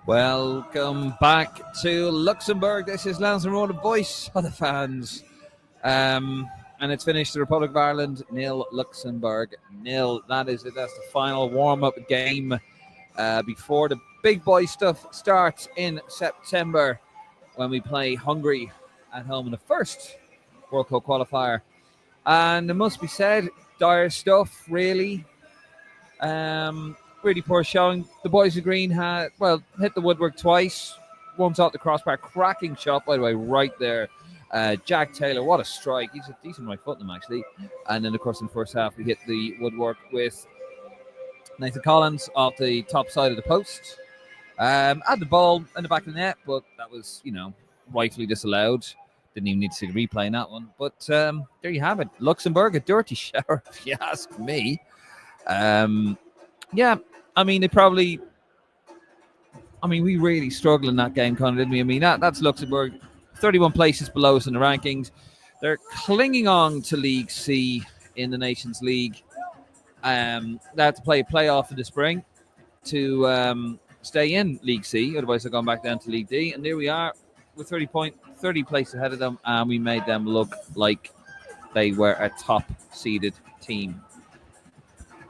Welcome back to Luxembourg. This is Lansdowne ROAR, the voice of the fans. And it's finished. The Republic of Ireland 0, Luxembourg 0. That is it. That's the final warm-up game before the big boy stuff starts in September when we play Hungary at home in the first World Cup qualifier. And it must be said, dire stuff, really. Really poor showing. The boys of green hit the woodwork twice. Once off the crossbar. Cracking shot, by the way, right there. Jack Taylor, what a strike. He's a decent right foot in him, actually. And then, of course, in the first half, we hit the woodwork with Nathan Collins off the top side of the post. Had the ball in the back of the net, but that was, rightfully disallowed. Didn't even need to see the replay in that one. But there you have it. Luxembourg, a dirty shower, if you ask me. We really struggled in that game, Conor, didn't we? I mean, that's Luxembourg, 31 places below us in the rankings. They're clinging on to League C in the Nations League. They have to play a playoff in the spring to stay in League C. Otherwise, they're going back down to League D. And there we are with 30 places ahead of them. And we made them look like they were a top-seeded team.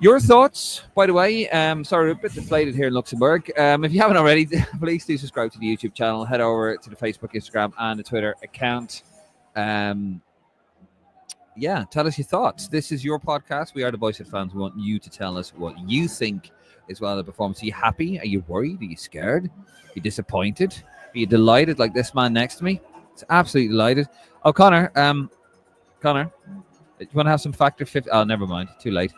Your thoughts, by the way, sorry, we're a bit deflated here in Luxembourg. If you haven't already, please do subscribe to the YouTube channel. Head over to the Facebook, Instagram, and the Twitter account. Tell us your thoughts. This is your podcast. We are the Voice of Fans. We want you to tell us what you think as well of the performance. Are you happy? Are you worried? Are you scared? Are you disappointed? Are you delighted like this man next to me? It's absolutely delighted. Oh, Connor, you want to have some factor 50? Oh, never mind. Too late.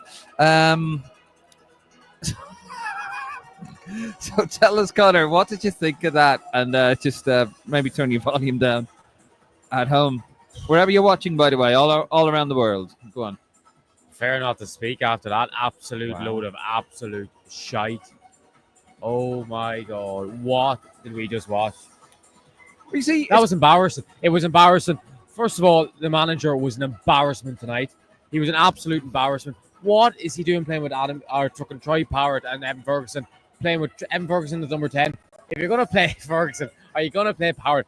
So tell us, Connor, what did you think of that? And just maybe turn your volume down at home. Wherever you're watching, by the way, all around the world. Go on. Fair not to speak after that. Absolute load of absolute shite. Oh, my God. What did we just watch? You see, that was embarrassing. It was embarrassing. First of all, the manager was an embarrassment tonight. He was an absolute embarrassment. What is he doing playing with Troy Powers and Evan Ferguson? Playing with Evan Ferguson as number 10. If you're going to play Ferguson, are you going to play Powers?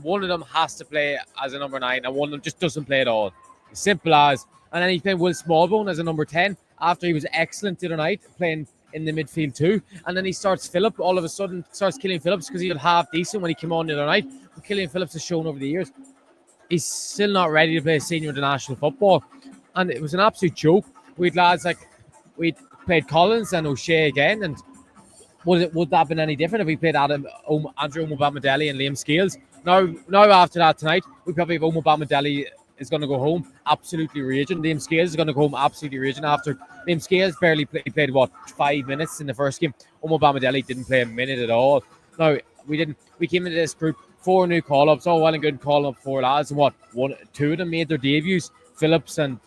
One of them has to play as a number 9 and one of them just doesn't play at all. Simple as. And then he's playing Will Smallbone as a number 10 after he was excellent the other night playing in the midfield too. And then he starts Phillip, all of a sudden starts Killian Phillips because he was half decent when he came on the other night. But Killian Phillips has shown over the years he's still not ready to play senior international football. And it was an absolute joke. We'd lads we'd played Collins and O'Shea again. And would that have been any different if we played Andrew Omobamidele and Liam Scales? Now after that tonight, we probably have Omobamidele is going to go home absolutely raging. Liam Scales is going to go home absolutely raging after Liam Scales barely played 5 minutes in the first game. Omobamidele didn't play a minute at all. No, we didn't. We came into this group 4 new call-ups, all well and good calling up 4 lads, and 2 of them made their debuts, Phillips and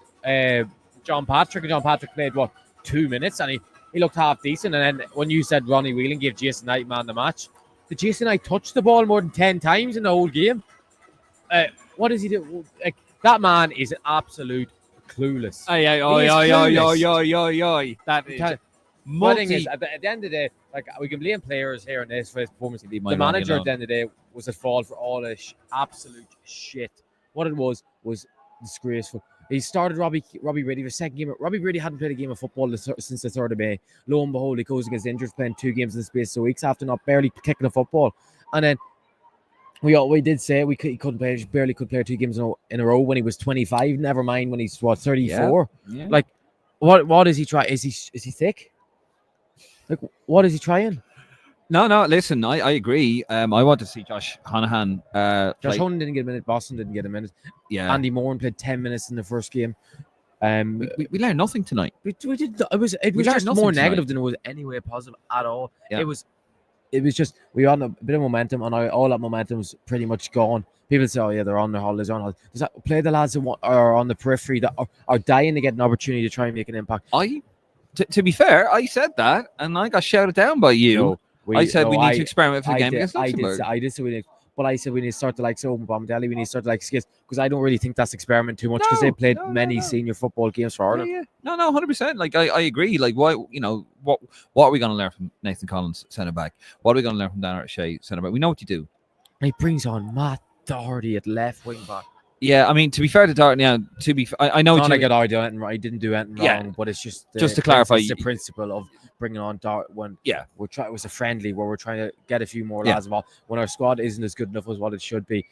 John Patrick. And John Patrick played 2 minutes, and he looked half decent. And then when you said Ronnie Whelan gave Jason Knight man the match, did Jason Knight touch the ball more than 10 times in the whole game? What does he do? That man is absolute clueless. That is at the end of the day, we can blame players here and this for his performance. The manager at the end of the day was at fault for all this absolute shit. What it was disgraceful. He started Robbie Brady for the second game. Robbie Brady hadn't played a game of football since the 3rd of May. Lo and behold, he goes against injuries, playing 2 games in the space of weeks after not barely kicking a football. And then we did say he couldn't play. He barely could play 2 games in a row when he was 25. Never mind when he's 34. Yeah. What is he trying? Is he thick? What is he trying? No. Listen, I agree. I want to see Josh Honahan. Josh Honahan didn't get a minute. Boston didn't get a minute. Yeah. Andy Moran played 10 minutes in the first game. We learned nothing tonight. We did. It was just more negative than it was any way positive at all. Yeah. It was just we were on a bit of momentum, and all that momentum was pretty much gone. People say, "Oh yeah, they're on their holidays." Does that play the lads that are on the periphery that are dying to get an opportunity to try and make an impact? To be fair, I said that, and I got shouted down by you. I said we need to experiment for the game against Luxembourg. I did say we did. But I said we need to start to like Open Bombdelli, we need to start to like Skits, because I don't really think that's experiment too much, because they played many senior football games for Ireland. Yeah. No, 100%. Like I agree. Like why, what are we going to learn from Nathan Collins, centre back? What are we going to learn from Dan O'Shea, centre back? We know what you do. And he brings on Matt Doherty at left wing back. Yeah, I mean, to be fair to Doherty, I know what you get. I didn't do anything wrong, but it's just to clarify, the principle of bringing on Doherty when it was a friendly where we're trying to get a few more lads involved. When our squad isn't as good enough as what it should be,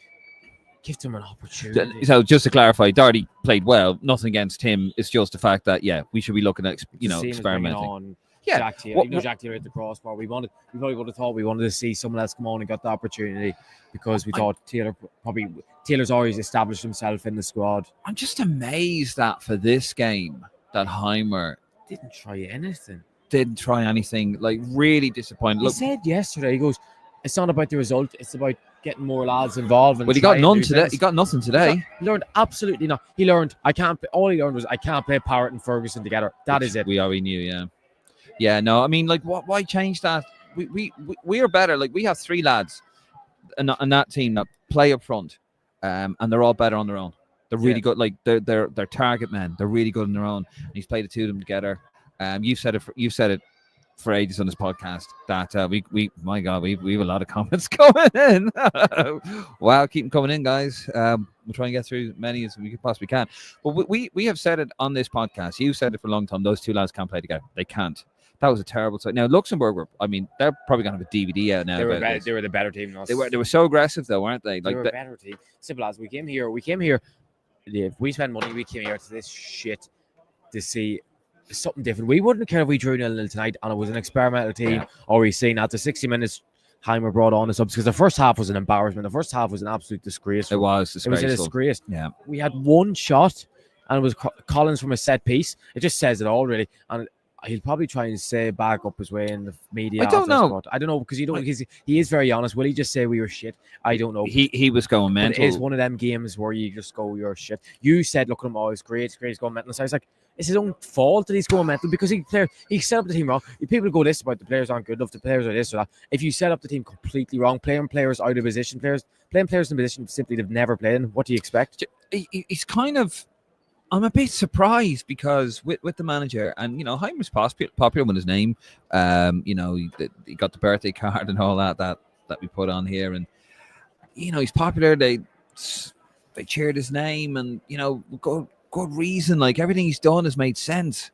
give them an opportunity. So just to clarify, Doherty played well. Nothing against him. It's just the fact that we should be looking at experimenting. Jack Taylor at the crossbar. We probably would have thought we wanted to see someone else come on and got the opportunity, because we thought Taylor's always established himself in the squad. I'm just amazed that for this game that Heimer didn't try anything. Like really disappointed. He said yesterday, he goes, "It's not about the result. It's about getting more lads involved." Well, he got none today. He got nothing today. He learned absolutely not. He learned all he learned was I can't play Parrott and Ferguson together. That is it. We already knew. Yeah, no, I mean, like, why change that? We are better. Like, we have 3 lads in that team that play up front, and they're all better on their own. They're really good. Like, they're target men. They're really good on their own. And he's played the 2 of them together. You've said it for ages on this podcast that we have a lot of comments coming in. Wow, keep them coming in, guys. We'll try and get through as many as we possibly can. But we have said it on this podcast. You said it for a long time. Those 2 lads can't play together. They can't. That was a terrible sight. Now Luxembourg they're probably going to have a DVD out now. They were the better team than us. They were so aggressive though, weren't they? They were a better team. Simple as we came here. If we spend money, we came here to this shit to see something different. We wouldn't care if we drew 0-0 tonight and it was an experimental team, or we seen after 60 minutes Heimer brought on the subs, because the first half was an embarrassment. The first half was an absolute disgrace. It was disgraceful. It was a disgrace. Yeah. We had 1 shot and it was Collins from a set piece. It just says it all, really. And he'll probably try and say back up his way in the media. I don't know, because he is very honest. Will he just say we were shit? I don't know. He was going mental. It is one of them games where you just go, you're shit. You said, look at him, it's great, he's going mental. So I was like, it's his own fault that he's going mental, because he set up the team wrong. People go this about the players aren't good enough, the players are this or that. If you set up the team completely wrong, playing players out of position, playing players in position simply they've never played in, what do you expect? He's kind of. I'm a bit surprised, because with the manager, and Heimer's popular with his name. He got the birthday card and all that we put on here, and he's popular. They cheered his name, and good reason. Like, everything he's done has made sense.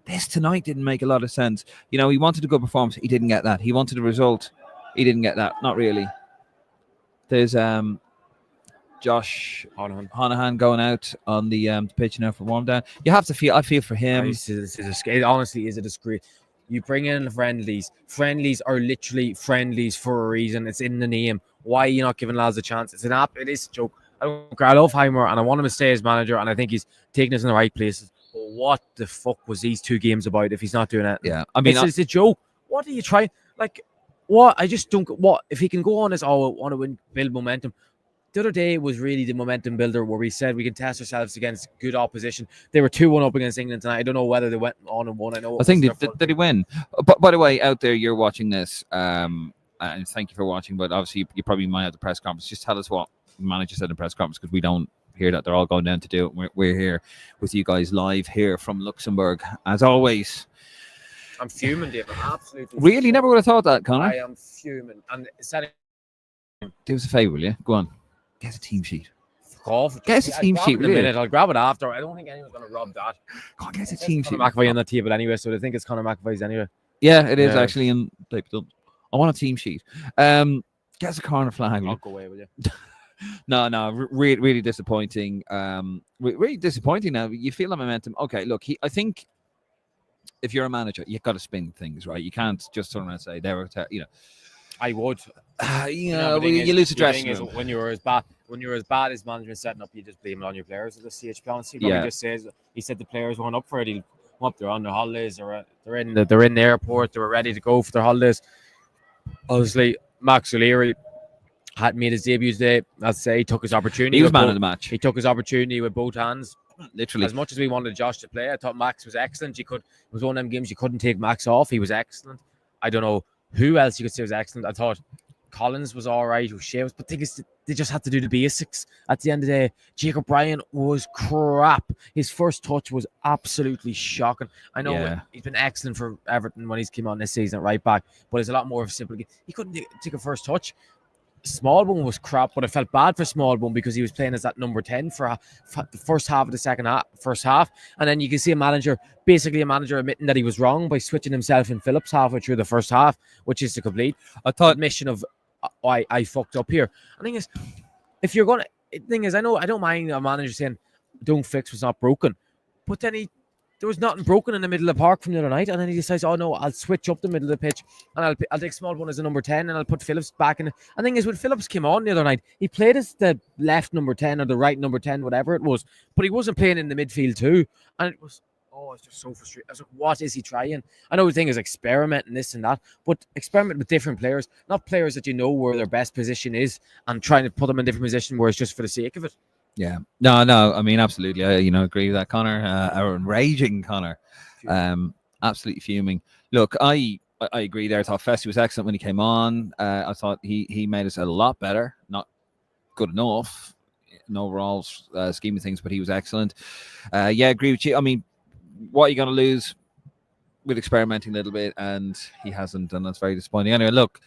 This tonight didn't make a lot of sense. He wanted a good performance. He didn't get that. He wanted a result. He didn't get that. Not really. There's Josh Honohan going out on the pitch now for warm down. You have to feel. I feel for him. It honestly is a disgrace. You bring in friendlies. Friendlies are literally friendlies for a reason. It's in the name. Why are you not giving lads a chance? It's an app. It is a joke. I love Heimer and I want him to stay as manager, and I think he's taking us in the right places. But what the fuck was these 2 games about if he's not doing it? Yeah, I mean, it's a joke. What are you trying? Like, what? I just don't. What if he can go on as want to win, build momentum? The other day was really the momentum builder, where we said we can test ourselves against good opposition. They were 2-1 up against England tonight. I don't know whether they went on and won. I think did he win? But by the way, out there, you're watching this, and thank you for watching. But obviously, you probably might have the press conference. Just tell us what the manager said in the press conference, because we don't hear that. They're all going down to do it. We're here with you guys live here from Luxembourg, as always. I'm fuming, Dave. I'm absolutely. Really, never would have thought that, Connor. I am fuming. And do us a favour, will you? Go on. Get a team sheet. Get a team sheet. In a minute. I'll grab it after. I don't think anyone's going to rob that. Go on, get a team sheet. Conor McAvoy on the table anyway, so they think it's Conor McAvoy's anyway. Yeah, it is actually. And I want a team sheet. Get us a corner flag. I'll go away with you. No, really disappointing. Really disappointing. Now you feel the momentum. Okay, look, I think if you're a manager, you've got to spin things right. You can't just turn around and say I would. You lose the dressing room. When you're as bad as management setting up, you just blame it on your players at the CHP. Honestly, he said the players weren't up for it. They're on their holidays, or they're in the airport. They were ready to go for their holidays. Obviously, Max O'Leary had made his debut today. I'd say he took his opportunity. He was man of the match. He took his opportunity with both hands. Literally. As much as we wanted Josh to play, I thought Max was excellent. It was one of them games you couldn't take Max off. He was excellent. I don't know who else you could say was excellent. I thought Collins was all right. O'Shea was, but they just had to do the basics. At the end of the day, Jacob Bryan was crap. His first touch was absolutely shocking. I know he's been excellent for Everton when he's come on this season at right back, but it's a lot more of a simple game. He couldn't take a first touch. Smallbone was crap, but I felt bad for Smallbone because he was playing as that number 10 for the first half of the first half. And then you can see a manager admitting that he was wrong by switching himself in Phillips halfway through the first half, which is the complete admission of I fucked up here. The thing is, I know I don't mind a manager saying don't fix what's not broken, but then there was nothing broken in the middle of the park from the other night, and then he decides, oh no, I'll switch up the middle of the pitch and I'll take Smallbone as a number 10 and I'll put Phillips back in. The thing is, when Phillips came on the other night, he played as the left number 10 or the right number 10, whatever it was, but he wasn't playing in the midfield too, and it was it's just so frustrating. I was like, what is he trying? I know the thing is experimenting this and that, but experiment with different players, not players that you know where their best position is and trying to put them in different position where it's just for the sake of it. Yeah, no. I mean, absolutely. I agree with that, Connor. Our enraging Connor, absolutely fuming. Look, I agree there. I thought Fessy was excellent when he came on. I thought he made us a lot better. Not good enough in overall scheme of things, but he was excellent. Agree with you. I mean, what are you going to lose with experimenting a little bit? And he hasn't, and that's very disappointing. Anyway, look.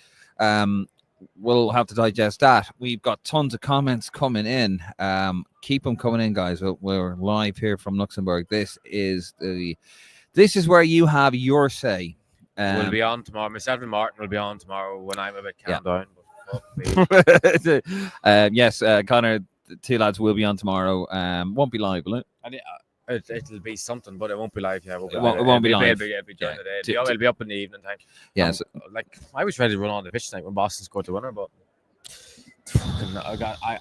We'll have to digest that. We've got tons of comments coming in. Keep them coming in, guys. We're live here from Luxembourg. This is where you have your say. We'll be on tomorrow. Myself and Martin will be on tomorrow when I'm a bit calmed down. Yes, Connor, the two lads will be on tomorrow. Won't be live, will it? It'll be something, but it won't be live. Yeah, it won't be live. It'll be up in the evening time. Yeah, I was ready to run on the pitch tonight when Boston scored the winner, but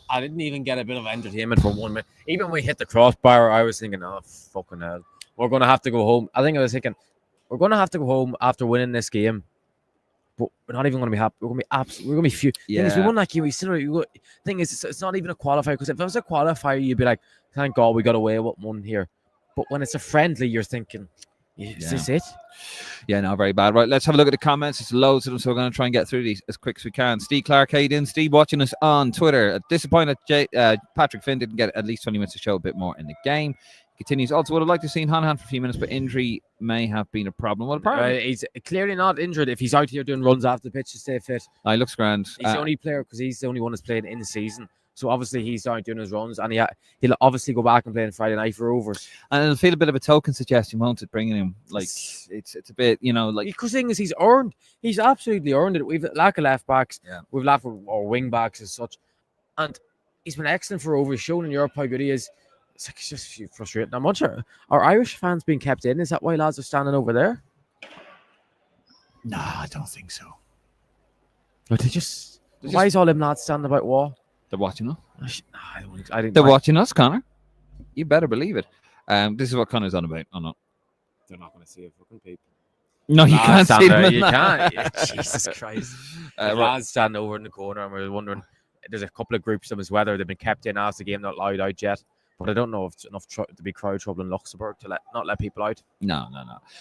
I didn't even get a bit of entertainment for 1 minute. Even when we hit the crossbar, I was thinking, oh fucking hell, we're gonna have to go home. I was thinking we're gonna have to go home after winning this game, but we're not even gonna be happy. We're gonna be few. Yeah. Thing is, we won that game. Thing is, it's not even a qualifier, because if it was a qualifier, you'd be like, thank God we got away with one here. But when it's a friendly, you're thinking, is this it? Yeah, no, very bad. Right, let's have a look at the comments. There's loads of them, so we're going to try and get through these as quick as we can. Steve Clark, how you doing? Steve, watching us on Twitter. Disappointed Patrick Finn didn't get at least 20 minutes to show a bit more in the game. Continues. Also, would have liked to have seen Hanahan for a few minutes, but injury may have been a problem. Well, apparently he's clearly not injured if he's out here doing runs after the pitch to stay fit. He looks grand. He's the only player, because he's the only one that's played in the season. So obviously he's out doing his runs, and he'll obviously go back and play on Friday night for Rovers. And it'll feel a bit of a token suggestion, won't it? Bringing him, like, it's a bit, like. Because the thing is, he's absolutely earned it. We've lack of left backs, we've lack of our wing backs as such, and he's been excellent for Rovers, shown in Europe how good he is. It's just frustrating. I'm not sure. Are Irish fans being kept in? Is that why lads are standing over there? No, I don't think so. But why is all them lads standing about war? They're watching us. They're watching us, Connor. You better believe it. This is what Connor's on about. Oh, no. They're not going to see it, fucking people. No, you can't see them. You can't. Jesus Christ. Lads standing over in the corner, and we're wondering, there's a couple of groups of them as whether they've been kept in after the game, not allowed out yet. But I don't know if it's enough to be crowd trouble in Luxembourg to not let people out. No.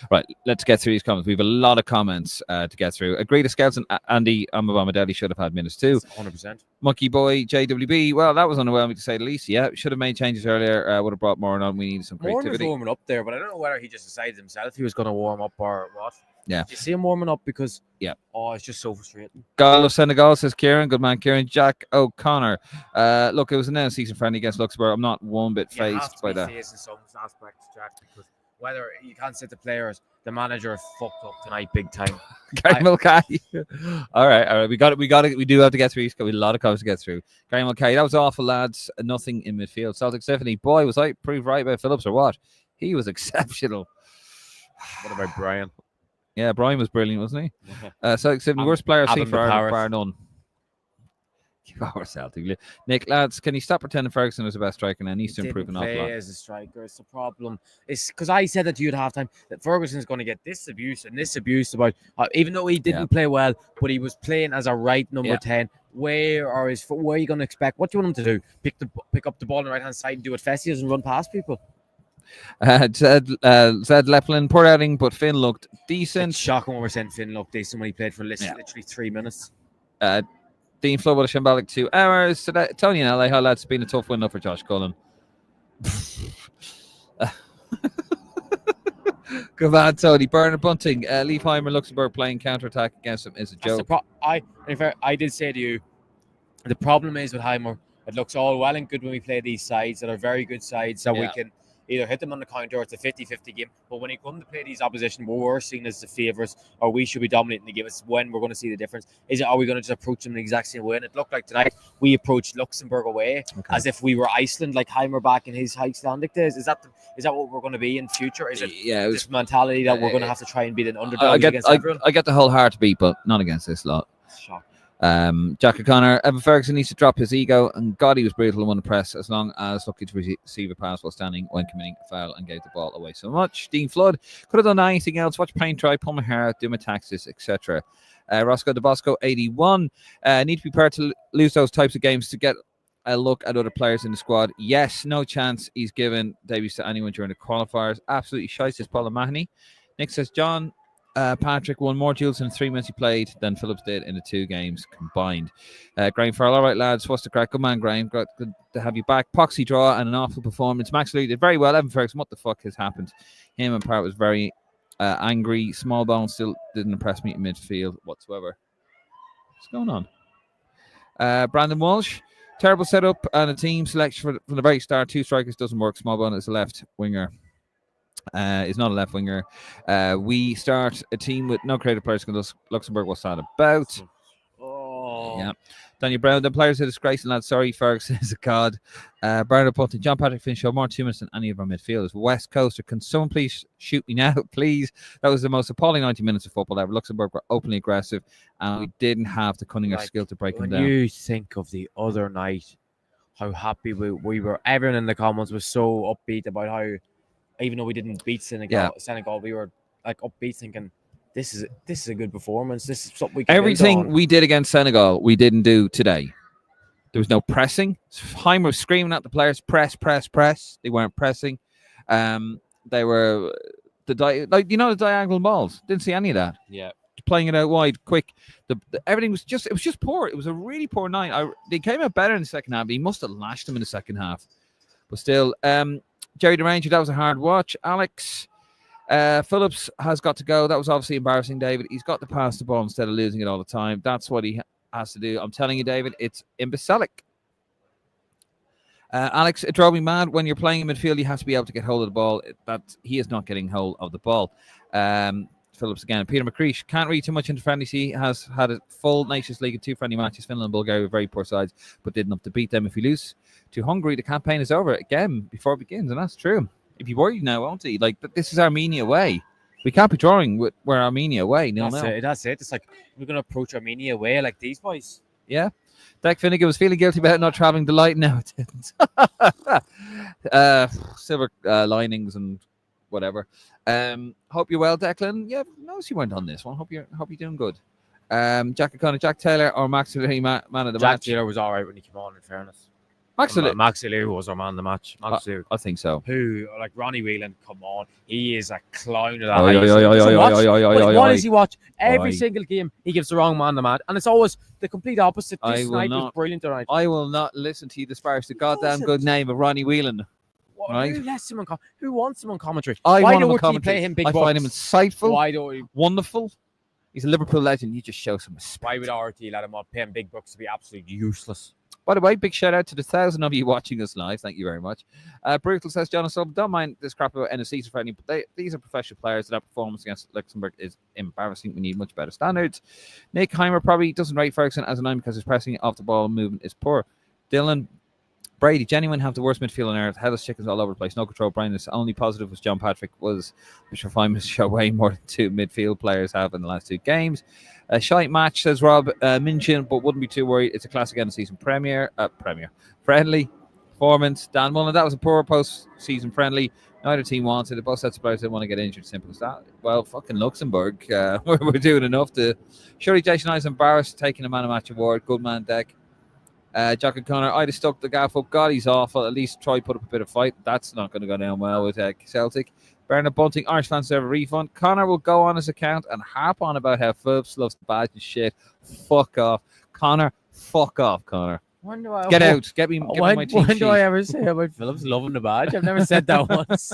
Right, let's get through these comments. We have a lot of comments to get through. Agree to Scouts and Andy Amabamadeli should have had minutes too. 100%. Monkey Boy, JWB. Well, that was underwhelming to say the least. Yeah, should have made changes earlier. Would have brought more on. We needed some creativity. Warren was warming up there, but I don't know whether he just decided himself he was going to warm up or what. Yeah. Did you see him warming up? Because it's just so frustrating. Gal of Senegal, says Kieran. Good man, Kieran. Jack O'Connor. Look, it was an end season friendly against Luxembourg. I'm not one bit phased by that. In some aspects, Jack, because whether you can't sit the players, the manager fucked up tonight big time. Gary Mulcahy. All right. We got it. We do have to get through. We've got a lot of comments to get through. Gary Mulcahy, that was awful, lads. Nothing in midfield. Celtic Stephanie, boy, was I proved right about Phillips or what? He was exceptional. What about Brian? Yeah, Brian was brilliant, wasn't he? So, worst player I've seen for Ireland, bar none. Celtic. Nick, lads, can you stop pretending Ferguson was the best striker and needs to improve an awful lot? As a striker, it's a problem. It's because I said that to you at halftime that Ferguson's going to get this abuse and this abuse about, even though he didn't play well, but he was playing as a right number 10. Where are you going to expect? What do you want him to do? Pick up the ball on the right hand side and do what Fessy does and run past people? Zed Leplin, poor outing, but Finn looked decent. It's shocking when we're saying Finn looked decent when he played for literally 3 minutes. Dean Flood with a shambolic 2 hours. Today, Tony and LA, how lads, it's been a tough win up for Josh Cullen. Good man, Tony. Bernard Bunting, Leafheimer, Luxembourg playing counter-attack against him is a joke. I did say to you, the problem is with Heimer, it looks all well and good when we play these sides that are very good sides that we can either hit them on the counter or it's a 50-50 game. But when you come to play these opposition, we're seen as the favourites or we should be dominating the game. It's when we're going to see the difference. Are we going to just approach them the exact same way? And it looked like tonight we approached Luxembourg away as if we were Iceland, like Heimer back in his Icelandic days. Is that what we're going to be in future? Is it this mentality that we're going to have to try and beat an underdog against everyone? I get the whole heartbeat, but not against this lot. Shock. Jack O'Connor, Evan Ferguson needs to drop his ego, and God, he was brutal and won the press as long as lucky to receive a pass while standing when committing a foul and gave the ball away so much. Dean Flood could have done anything else. Watch paint dry, pull my hair out, do my taxes, etc. Roscoe DeBosco 81 need to be prepared to lose those types of games to get a look at other players in the squad. Yes, no chance he's given debuts to anyone during the qualifiers. Absolutely shite, says Paul Mahoney. Nick says John Patrick won more duels in the 3 minutes he played than Phillips did in the 2 games combined. Graham Farrell, all right, lads. What's the crack? Good man, Graham. Good to have you back. Poxy draw and an awful performance. Max Lee did very well. Evan Ferguson, what the fuck has happened? Him and Parrott was very angry. Small bone still didn't impress me in midfield whatsoever. What's going on? Brandon Walsh, terrible setup and a team selection from the very start. 2 strikers doesn't work. Small bone is a left winger. Is not a left winger. We start a team with no creative players because Luxembourg was sad about. Yeah. Daniel Brown, the players are disgracing, lads. Sorry, Ferguson is a god. Bernard Bunting, John Patrick Finn showed more 2 minutes than any of our midfielders. West Coaster, can someone please shoot me now, please? That was the most appalling 90 minutes of football ever. Luxembourg were openly aggressive, and we didn't have the cunning or skill to break them down. When you think of the other night, how happy we were, everyone in the comments was so upbeat about how, even though we didn't beat Senegal, we were like upbeat, thinking this is a good performance. This is something we can everything we did against Senegal, we didn't do today. There was no pressing. Heimer was screaming at the players, press. They weren't pressing. They were the diagonal balls. Didn't see any of that. Yeah, playing it out wide, quick. Everything was just poor. It was a really poor night. They came out better in the second half. He must have lashed them in the second half, but still. Jerry the Ranger, that was a hard watch. Alex Phillips has got to go. That was obviously embarrassing, David. He's got to pass the ball instead of losing it all the time. That's what he has to do. I'm telling you, David, it's imbecilic. Alex, it drove me mad. When you're playing in midfield, you have to be able to get hold of the ball. He is not getting hold of the ball. Phillips again. Peter McCreesh, can't read too much into friendlies. He has had a full Nations League and 2 friendly matches. Finland and Bulgaria were very poor sides, but did enough to beat them. If you lose to Hungary, the campaign is over again before it begins, and that's true. If you worry now, won't he? Like, this is Armenia away. We can't be drawing with where Armenia away. That's it. It's like we're going to approach Armenia away like these boys. Yeah. Dak Finnegan was feeling guilty about not traveling to Light. No, it didn't. Silver linings and whatever. Hope you're well, Declan. Yeah, notice you weren't on this one. Hope you're doing good. Jack O'Connor, Jack Taylor, or Max O'Leary, man of the match. Jack Taylor was all right when he came on, in fairness. Max O'Leary was our man of the match. I think so. Who, like Ronnie Whelan, come on. He is a clown of that. What does he watch? Every single game, he gives the wrong man the match. And it's always the complete opposite. This night was brilliant tonight. I will not listen to you disparage the goddamn good name of Ronnie Whelan. Right? Who wants him on commentary? Why don't you play him big bucks? I find him insightful. Why don't we? Wonderful. He's a Liverpool legend. You just show some respect. Why would RT let him on pay him big bucks to be absolutely useless? By the way, big shout out to the 1,000 of you watching us live. Thank you very much. Brutal says, John O'Sullivan, don't mind this crap about NFCs for friendly, but these are professional players. That performance against Luxembourg is embarrassing. We need much better standards. Nick Heimer probably doesn't rate Ferguson as a 9 because his pressing off the ball movement is poor. Dylan Brady, genuine have the worst midfield on earth. Headless chickens all over the place. No control. Brian, only positive was John Patrick was, which refinements show way more than 2 midfield players have in the last 2 games. A shite match, says Rob Minchin, but wouldn't be too worried. It's a classic end of season friendly performance. Dan Mullen, that was a poor post-season friendly. Neither team wanted it. Both sets of players didn't want to get injured. Simple as that. Well, fucking Luxembourg, we're doing enough to. Surely Jason I's embarrassed taking a man of match award. Good man, Deck. Jack O'Connor, I'd have stuck the gaff up. God, he's awful. At least try put up a bit of fight. That's not going to go down well with Celtic. Bernard Bunting, Irish fans deserve a refund. Connor will go on his account and harp on about how Phillips loves the badge and shit. Fuck off. Connor, Fuck off, Connor. When do I Get out. Get me my When cheat sheet. do I ever say about Phillips loving the badge? I've never said that once.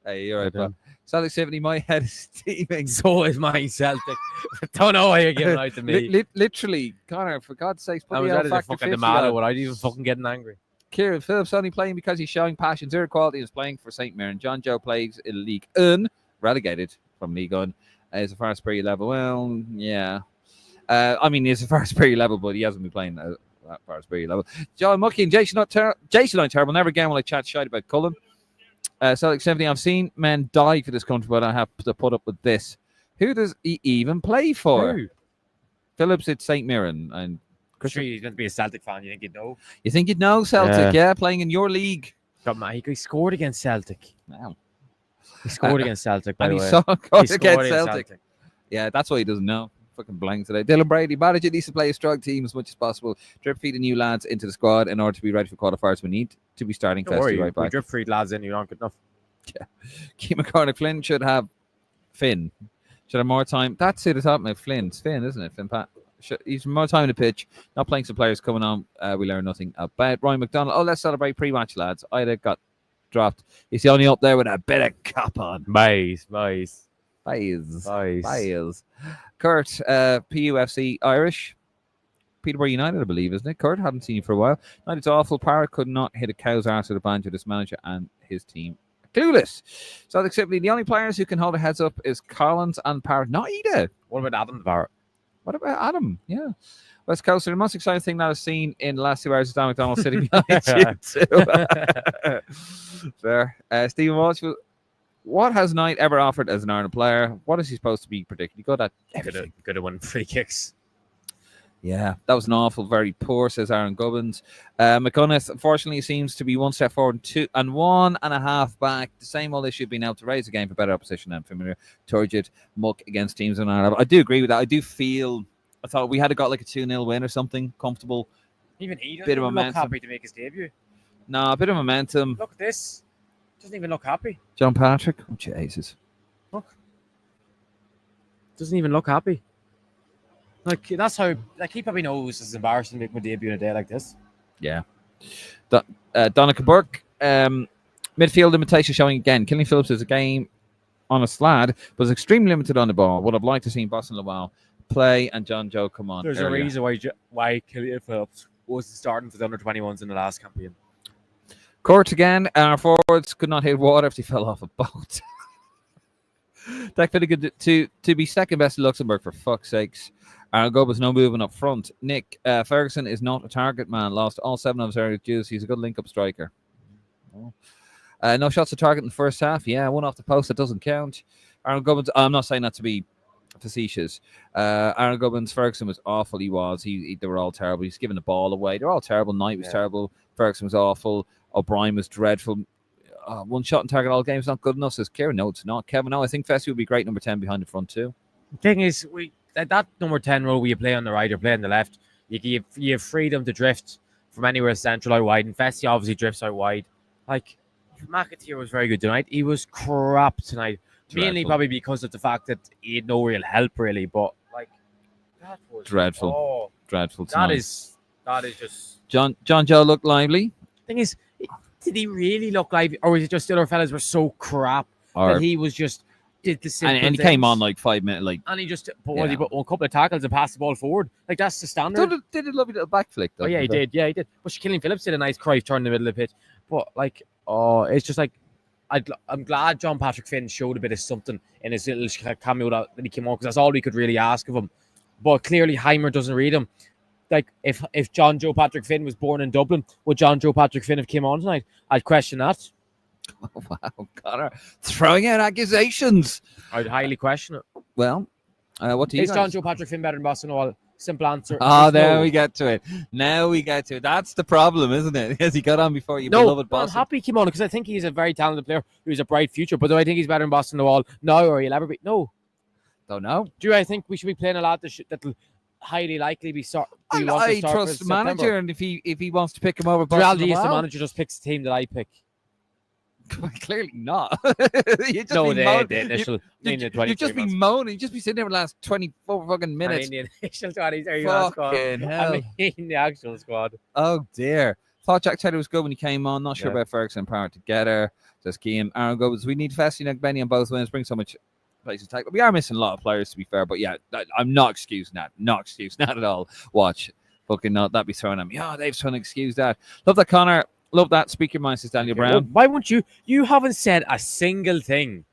Hey, you're right, bro. Celtic 70, my head is steaming. So is my Celtic. Don't know why you're giving out to me. Literally, Connor, for God's sakes, put I the was old ready to factor fucking 50 demand on. without even fucking getting angry. Kieran Phillips only playing because he's showing passion, zero quality, and is playing for St. Mirren. John Joe plays in League 1, relegated from League 1. Is a far superior level. Well, yeah. I mean, he's a far superior level, but he hasn't been playing that far superior level. John Mucky and Jason Line Terrible. Never again will I chat shite about Cullen. Celtic 70, I've seen men die for this country, but I have to put up with this. Who does he even play for? Who? Phillips, it's St. Mirren. And Sure, he's going to be a Celtic fan. You think you'd know? you think you'd know Celtic, yeah, playing in your league. God, man, he scored against Celtic. Wow. He scored against Celtic, by And the he way. saw He against scored Celtic. Yeah, that's why he doesn't know. Fucking blank today. Dylan Brady, manager needs to play a strong team as much as possible. Drip feed the new lads into the squad in order to be ready for quarterfinals. We need to be starting Don't worry, right we back. drip feed lads in. You aren't good enough. Yeah. Keith McCormick, Flynn should have more time. That's it. It's happening. Flynn's Finn, isn't it? Finn Pat. He's more time in the pitch. Not playing some players coming on. We learn nothing about Ryan McDonald. Oh, let's celebrate pre-match, lads. Ida got dropped. He's the only up there with a bit of cap on. Boys. Kurt, PUFC Irish. Peterborough United, I believe, isn't it? Kurt, hadn't seen you for a while. United's awful. Parrott could not hit a cow's arse with a banjo. This manager and his team clueless. So simply the only players who can hold their heads up is Collins and Parrott. Not Ida. What about Adam Parrott? What about Adam? Yeah. West Coast, the most exciting thing that I've seen in the last 2 hours is Dan McDonald sitting behind you too. Fair. Stephen Walsh, what has Knight ever offered as an Ireland player? What is he supposed to be particularly good at? Everything. Good at winning free kicks. Yeah, that was an awful, very poor, says Aaron Gubbins. McCunneth, unfortunately, seems to be 1 step forward and 1.5 back. The same old issue being able to raise the game for better opposition and familiar turgid muck against teams in Ireland. I do agree with that. I thought we had got like a 2-0 win or something, comfortable. Even he doesn't bit of look momentum. happy to make his debut. No, a bit of momentum. Look at this. Doesn't even look happy. John Patrick. Oh, Jesus. Look. Doesn't even look happy. Like, that's how, like, he probably knows it's embarrassing to make my debut in a day like this. Yeah. Donica Burke, midfield imitation showing again. Killing Phillips is a game on a slad, but was extremely limited on the ball. Would have liked to see Boston Lawal play and John Joe come on. There's earlier. a reason why Killian Phillips was starting for the under-21s in the last campaign. Court again. Our forwards could not hit water if they fell off a boat. That could have good to be second best in Luxembourg, for fuck's sakes. Aaron Gubbins no moving up front. Nick Ferguson is not a target man. Lost all 7 of his early dues. He's a good link-up striker. No shots to target in the first half. Yeah, 1 off the post. That doesn't count. Aaron Gubbins, I'm not saying that to be facetious. Aaron Gubbins, Ferguson was awful. He was. They were all terrible. He's giving the ball away. They're all terrible. Knight was terrible. Ferguson was awful. O'Brien was dreadful. 1 shot on target all games not good enough, says Kieran. No, it's not. Kevin, no, I think Fessy would be great number 10 behind the front too. The thing is, that number 10 role where you play on the right or play on the left, you have freedom to drift from anywhere central out wide, and Fessy obviously drifts out wide. Like, McAteer was very good tonight. He was crap tonight. Dreadful. Mainly probably because of the fact that he had no real help, really. But, like, that was dreadful. Oh, dreadful tonight. That is just... John Joe looked lively. Thing is, did he really look lively? Or was it just the other fellas were so crap that he was just... Did the simple and he came on like 5 minutes, and he just put a couple of tackles and passed the ball forward. Like, that's the standard. Did a lovely little back flick though. Oh yeah, he did. Yeah, he did. But Killian Phillips did a nice Cruyff turn in the middle of the pitch. But like, it's just like, I'm glad John Patrick Finn showed a bit of something in his little cameo that he came on, because that's all we could really ask of him. But clearly Heimer doesn't read him. Like, if John Joe Patrick Finn was born in Dublin, would John Joe Patrick Finn have came on tonight? I'd question that. Oh, wow, Connor throwing out accusations. I'd highly question it. Well, what do you Is guys? John Joe Patrick Finn better than Boston Noel? Simple answer. There we get to it. Now we get to it. That's the problem, isn't it? Has he got on before you beloved Boston? I'm happy he came on because I think he's a very talented player who's a bright future. But do I think he's better than Boston Noel? No, or he'll ever be? No. Don't know. Do I think we should be playing a lad that'll highly likely be I trust the manager, and if he wants to pick him over, the reality is the manager just picks the team that I pick. Clearly not. You just No, been the initial. you've just been moaning. You've just been sitting there for the last 24 fucking minutes. I mean, the initial 23 squad. Fucking hell. I mean, the actual squad. Oh dear. Thought Jack Taylor was good when he came on. Not sure Yeah. about Ferguson and Power together. Says Keane. Aaron goes, we need Festi and Benny on both wins. Bring so much places to take. We are missing a lot of players, to be fair. But yeah, I'm not excusing that. Not excusing that at all. Watch. Fucking not. That'd be thrown at me. Oh, Dave's trying to excuse that. Love that, Connor. Love that. Speak your mind, says Daniel Brown. Well, why won't you? You haven't said a single thing.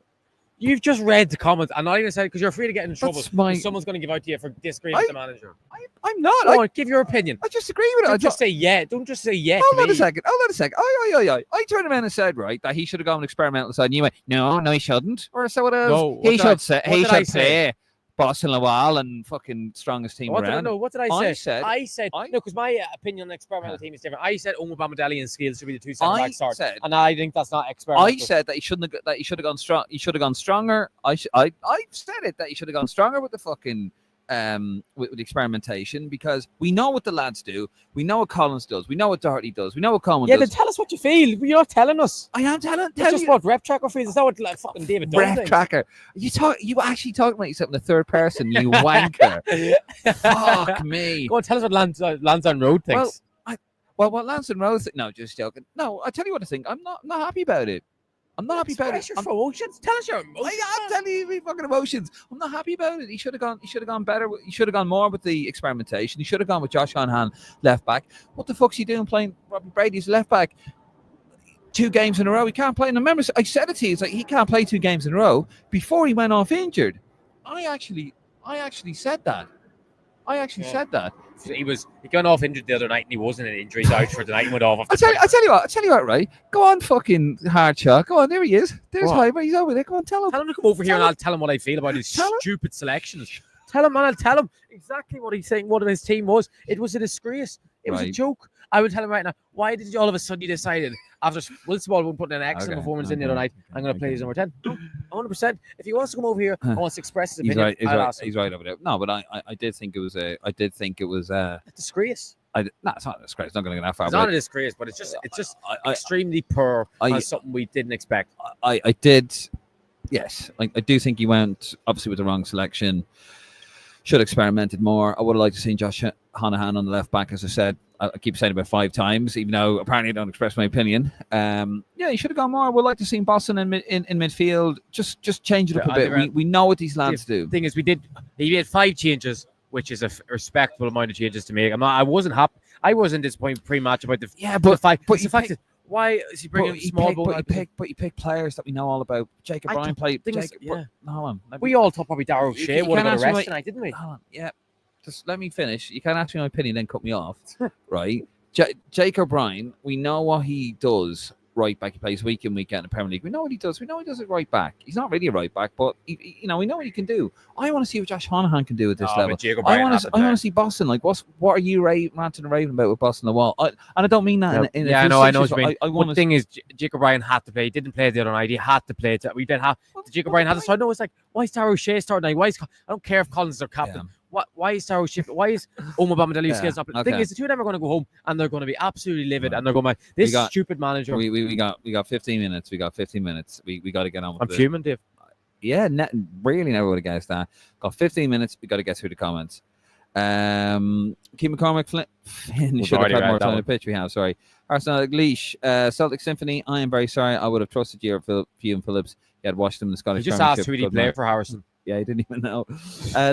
You've just read the comments and not even said because you're afraid of getting in trouble. Someone's going to give out to you for disagreeing with the manager. I'm not. Go on, give your opinion. I just agree with it. Don't just say yeah. Don't just say yeah. Hold on a second. I turned around and said, right, that he should have gone experimental side. And you went, no, he shouldn't. Or so it is. No, he should play Boston Lawal and fucking strongest team around. What did I say? I said no, because my opinion on the experimental team is different. I said Bamadelli and Skills should be the two centre back start, and I think that's not experimental. I said that he should have gone strong. He should have gone stronger. I said it that he should have gone stronger with the fucking with the experimentation, because we know what the lads do. We know what Collins does. We know what Doherty does. We know what Coleman does. Yeah, then tell us what you feel. You're not telling us. I am telling. It's just what rep tracker feels. It's not what like fucking David Dunn rep tracker. You actually talking about yourself in the third person. You wanker. Fuck me. Go on, tell us what Lansdowne ROAR thinks. Well, what Lansdowne ROAR no, just joking. No, I tell you what I think. I'm not happy about it. I'm not happy about it. Your emotions. Tell us your emotions. I'm telling you my fucking emotions. I'm not happy about it. He should have gone better. He should have gone more with the experimentation. He should have gone with Josh Honahan left back. What the fuck's he doing playing Robbie Brady's left back 2 games in a row? He can't play. And remember, I said it to you. It's like he can't play 2 games in a row before he went off injured. I actually said that. Said that. He went off injured the other night and he wasn't in injuries out for the night and went off. I tell you what, right? Go on, fucking hard shot. Go on, there he is. There's Hyber. He's over there. Go on, tell him. Tell him to come over here and I'll tell him what I feel about his stupid selections. Tell him and I'll tell him exactly what he's saying. What his team was. It was a disgrace. It was a joke. I would tell him right now. Why did you all of a sudden you decided after Will Smallwood putting an excellent performance in the other night, I'm going to play his number 10? 100%. If he wants to come over here and wants to express his opinion, he's right over there. No, but I did think it was a disgrace. No, it's not a disgrace. It's not going to go that far. It's not a disgrace, but it's just extremely poor and something we didn't expect. I did. Yes, I do think he went obviously with the wrong selection. Should have experimented more. I would have liked to see Josh Honahan on the left back, as I said. I keep saying about 5 times, even though apparently I don't express my opinion. Yeah, he should have gone more. I would like to see Boston in midfield. Just change it up a bit. We know what these lads do. The thing is, he made 5 changes, which is a respectable amount of changes to make. I wasn't happy. I wasn't disappointed pre-match about the 5. But the fact is, why is he bringing small ball? But you pick players that we know all about. Jacob Bryan played. We all thought probably Darryl Shea would have got arrested tonight, didn't we? Yeah. Just let me finish. You can't ask me my opinion, then cut me off. Right? Jake O'Brien, we know what he does right back. He plays week in, week out in the Premier League. We know what he does. We know he does it right back. He's not really a right back, but we know what he can do. I want to see what Josh Honahan can do at this level. I want to see Boston. Like, what are you ranting and raving about with Boston the wall? And I don't mean that. I know what you mean. The thing is, Jake O'Brien had to play. He didn't play the other night. He had to play. Jake O'Brien had to start. No, it's like, why is Darryl Shea starting? I don't care if Collins is their captain. Why is Darryl Shea? Why is Bamadelli Skills up? The thing is, the two of them are going to go home and they're going to be absolutely livid and they're going, this stupid manager. We got 15 minutes. We got 15 minutes. We got to get on with it. I'm fuming, Dave. Yeah, really never would have guessed that. Got 15 minutes. We got to get through the comments. Keith McCormick, Flynn should have had more time on the pitch. We have, sorry. Arsenal Leash, Celtic Symphony. I am very sorry. I would have trusted you and Phillips. You had watched them in the Scottish Championship. You just asked who did he play for Harrison. Yeah, he didn't even know.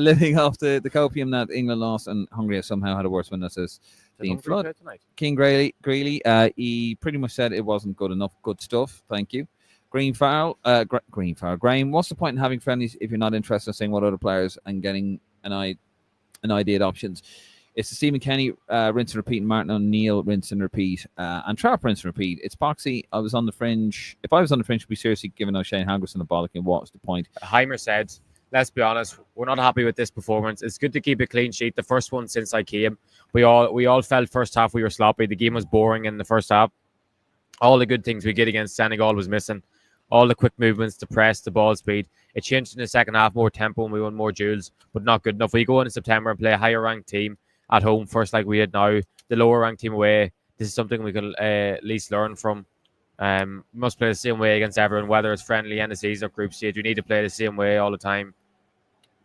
Living off the copium that England lost and Hungary somehow had a worse win. That says Dean Flood. King Greeley, he pretty much said it wasn't good enough. Good stuff. Thank you. Green Farrell. Graham, what's the point in having friendlies if you're not interested in seeing what other players and getting an idea of options? It's the Stephen Kenny rinse and repeat, and Martin O'Neill rinse and repeat, and Trapp rinse and repeat. It's boxy. I was on the fringe. If I was on the fringe, would be seriously giving O'Shane Halgerson a bollocking. What's the point? Heimer said, let's be honest, we're not happy with this performance. It's good to keep a clean sheet. The first one since I came. We all felt first half we were sloppy. The game was boring in the first half. All the good things we did against Senegal was missing. All the quick movements, the press, the ball speed. It changed in the second half, more tempo, and we won more duels, but not good enough. We go into September and play a higher ranked team at home first like we had now. The lower ranked team away. This is something we can at least learn from. We must play the same way against everyone, whether it's friendly, NSCs, or group stage. We need to play the same way all the time.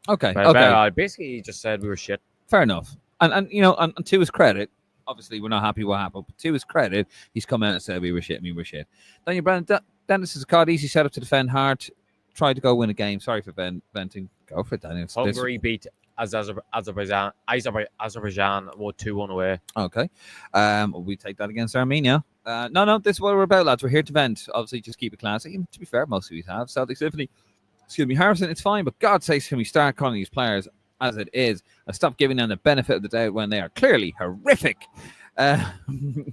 Okay. But basically, he just said we were shit. Fair enough. And you know, and to his credit, obviously we're not happy what happened, but to his credit, he's come out and said we were shit. Daniel Brennan, Dennis is a card, easy setup to defend hard. Tried to go win a game. Sorry for venting. Go for it, Daniel. Hungary beat Azerbaijan 2-1 away. Okay. We take that against Armenia. No, this is what we're about, lads. We're here to vent. Obviously, just keep it classy. To be fair, most of you have. Celtic Symphony. Excuse me, Harrison, it's fine, but God sakes, can we start calling these players as it is and stop giving them the benefit of the doubt when they are clearly horrific?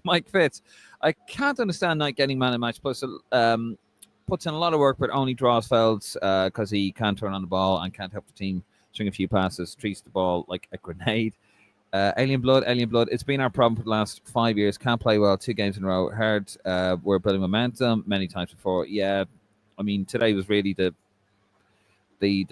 Mike Fitz, I can't understand Knight getting man of match. Plus, puts in a lot of work, but only draws fouls because he can't turn on the ball and can't help the team string a few passes, treats the ball like a grenade. Alien Blood. It's been our problem for the last 5 years. Can't play well 2 games in a row. Hard. We're building momentum many times before. Yeah, I mean, today was really the